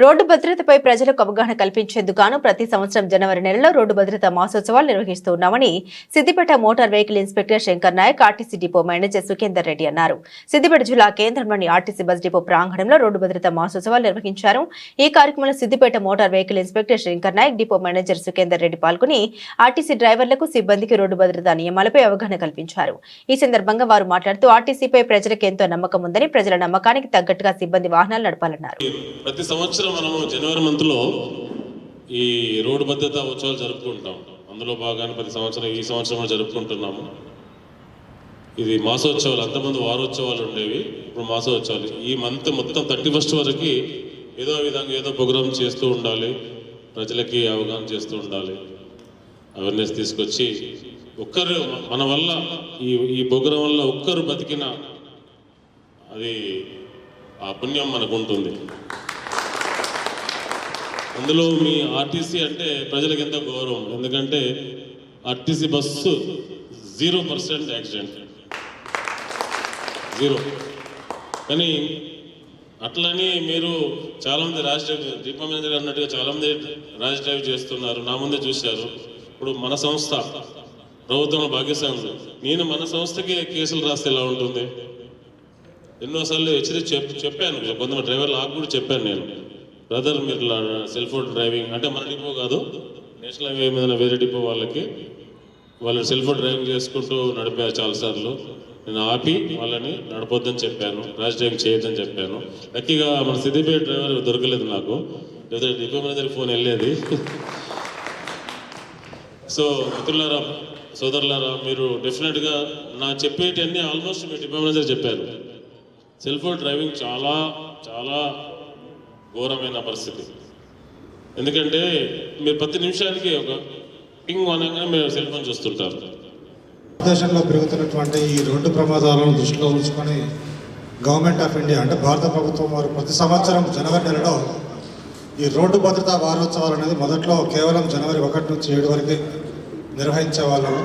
Road భద్రతపై ప్రజలకు అవగాహన కల్పించేందుకు గాను ప్రతి సంవత్సరం జనవరి నెలలో రోడ్డు భద్రతా మాసోత్సవాలు నిర్వహిస్తున్నామని Siddipet motor vehicle inspector Shankar Naik RTC depot manager Sukhender Reddy అన్నారు. సిద్దిపేట జిల్లా కేంద్రంలోని ఆర్టీసీ బస్ డిపో ప్రాంగణంలో రోడ్డు భద్రతా మాసోత్సవాలు నిర్వహించారు. ఈ కార్యక్రమంలో Siddipet motor vehicle inspector Shankar Naik, depot manager Sukhender Reddy పాల్గొని ఆర్టీసీ డ్రైవర్లకు, సిబ్బందికి రోడ్డు భద్రతా నియమాలపై అవగాహన కల్పించారు. ఈ సందర్భంగా వారు మాట్లాడుతూ ఆర్టీసీపై ప్రజలకు ఎంతో నమ్మకం ఉందని, ప్రజల నమ్మకానికి తగ్గట్టుగా సిబ్బంది వాహనాలు నడపాలన్నారు. మనము జనవరి మంత్లో ఈ రోడ్డు భద్రతా ఉత్సవాలు జరుపుకుంటాం. అందులో భాగాన్ని ప్రతి సంవత్సరం ఈ సంవత్సరం జరుపుకుంటున్నాము. ఇది మాసోత్సవాలు, అంతకుముందు వారోత్సవాలు ఉండేవి, ఇప్పుడు మాసోత్సవాలు. ఈ మంత్ మొత్తం 31st వరకు ఏదో విధంగా ఏదో ప్రోగ్రామ్ చేస్తూ ఉండాలి, ప్రజలకి అవగాహన చేస్తూ ఉండాలి, అవేర్నెస్ తీసుకొచ్చి ఒక్కరు మన వల్ల ఈ ప్రోగ్రాం వల్ల ఒక్కరు బతికినా అది ఆ పుణ్యం మనకు ఉంటుంది. అందులో మీ ఆర్టీసీ అంటే ప్రజలకు ఎంతో గౌరవం. ఎందుకంటే ఆర్టీసీ బస్సు 0% యాక్సిడెంట్, 0. కానీ అట్లని మీరు చాలామంది ర్యాష్ డ్రైవ్, డిపో మేనేజర్ అన్నట్టుగా చాలామంది ర్యాష్ డ్రైవ్ చేస్తున్నారు. నా ముందే చూశారు. ఇప్పుడు మన సంస్థ ప్రభుత్వంలో భాగ్యస్వామి, నేను మన సంస్థకి కేసులు రాస్తే ఎలా ఉంటుంది? ఎన్నోసార్లు చెప్పాను, కొంతమంది డ్రైవర్లు ఆకు కూడా చెప్పాను నేను, బ్రదర్ మీరు సెల్ ఫోన్ డ్రైవింగ్ అంటే మన డిపో కాదు, నేషనల్ హైవే మీద వేరే డిపో వాళ్ళు సెల్ ఫోన్ డ్రైవింగ్ చేసుకుంటూ నడిపారు చాలాసార్లు. నేను ఆపి వాళ్ళని నడపొద్దని చెప్పాను, ర్యాష్ డ్రైవింగ్ చేయొద్దని చెప్పాను. లక్కీగా మన సిద్దిపేట డ్రైవర్ దొరకలేదు నాకు, లేదా డిపో మేనేజర్ ఫోన్ వెళ్ళేది. సో మిత్రులారా, సోదరులారా, మీరు డెఫినెట్గా నా చెప్పేటన్నీ ఆల్మోస్ట్ మీ డిపో మేనేజర్ చెప్పారు. సెల్ ఫోన్ డ్రైవింగ్ చాలా చాలా ఘోరమైన పరిస్థితి. ఎందుకంటే మీరు ప్రతి నిమిషానికి ఒక పింగ్ అనగానే మీరు సెల్ ఫోన్ చూస్తుంటారు. దేశంలో పెరుగుతున్నటువంటి ఈ రోడ్డు ప్రమాదాలను దృష్టిలో ఉంచుకొని గవర్నమెంట్ ఆఫ్ ఇండియా అంటే భారత ప్రభుత్వం వారు ప్రతి సంవత్సరం జనవరి నెలలో ఈ రోడ్డు భద్రతా వారోత్సవాలు అనేది మొదట్లో కేవలం జనవరి 1 నుంచి 7 వరకు నిర్వహించే వాళ్ళము.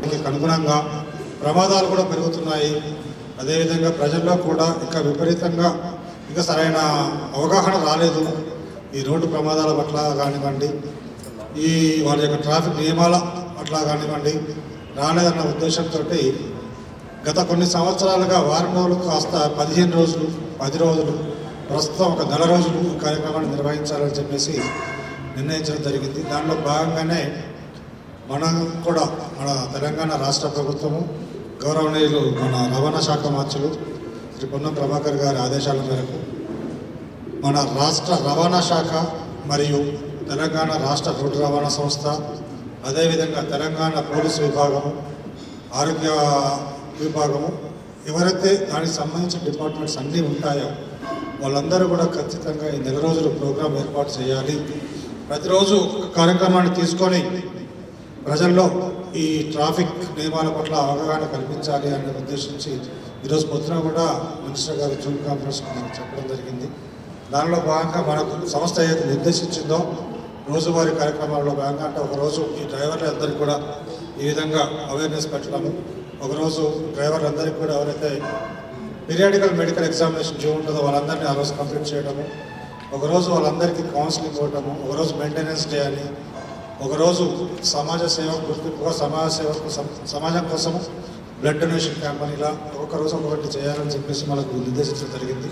దీనికి అనుగుణంగా ప్రమాదాలు కూడా పెరుగుతున్నాయి. అదేవిధంగా ప్రజల్లో కూడా ఇంకా విపరీతంగా ఇంకా సరైన అవగాహన రాలేదు ఈ రోడ్డు ప్రమాదాల పట్ల కానివ్వండి, ఈ వాళ్ళ యొక్క ట్రాఫిక్ నియమాల పట్ల కానివ్వండి, రాలేదన్న ఉద్దేశంతో గత కొన్ని సంవత్సరాలుగా వారం రోజులు కాస్త 15 రోజులు, 10 రోజులు, ప్రస్తుతం ఒక నెల రోజులు ఈ కార్యక్రమాన్ని నిర్వహించాలని చెప్పేసి నిర్ణయించడం జరిగింది. దానిలో భాగంగానే మనం కూడా మన తెలంగాణ రాష్ట్ర ప్రభుత్వము గౌరవనీయులు మన రవాణా శాఖ మంత్రులు శ్రీ పొన్నం ప్రభాకర్ గారి ఆదేశాల మేరకు మన రాష్ట్ర రవాణా శాఖ మరియు తెలంగాణ రాష్ట్ర రోడ్డు రవాణా సంస్థ, అదేవిధంగా తెలంగాణ పోలీసు విభాగము, ఆరోగ్య విభాగము, ఎవరైతే దానికి సంబంధించిన డిపార్ట్మెంట్స్ అన్నీ ఉంటాయో వాళ్ళందరూ కూడా ఖచ్చితంగా ఈ నెల రోజులు ప్రోగ్రాం ఏర్పాటు చేయాలి. ప్రతిరోజు కార్యక్రమాన్ని తీసుకొని ప్రజల్లో ఈ ట్రాఫిక్ నియమాల పట్ల అవగాహన కల్పించాలి అనే ఉద్దేశించి ఈరోజు పొద్దున కూడా మినిస్టర్ గారు జూమ్ కాన్ఫరెన్స్ చెప్పడం జరిగింది. దానిలో భాగంగా మనకు సంస్థ ఏదైతే నిర్దేశించిందో రోజువారీ కార్యక్రమాల్లో భాగంగా అంటే ఒకరోజు ఈ డ్రైవర్లందరికీ కూడా ఈ విధంగా అవేర్నెస్ పెట్టడము, ఒకరోజు డ్రైవర్లందరికీ కూడా ఎవరైతే పీరియాడికల్ మెడికల్ ఎగ్జామినేషన్ డ్యూ ఉంటుందో వాళ్ళందరినీ ఆ రోజు కంప్లీట్ చేయడము, ఒకరోజు వాళ్ళందరికీ కౌన్సిలింగ్ ఇవ్వడము, ఒకరోజు మెయింటెనెన్స్ డే అని, ఒకరోజు సమాజ సేవకు గుర్తింపుగా సమాజం కోసము బ్లడ్ డొనేషన్ క్యాంప్ అని, ఇలా ఒక్కొక్క రోజు ఒక్కొక్కటి చేయాలని చెప్పేసి మనకు నిర్దేశించడం జరిగింది.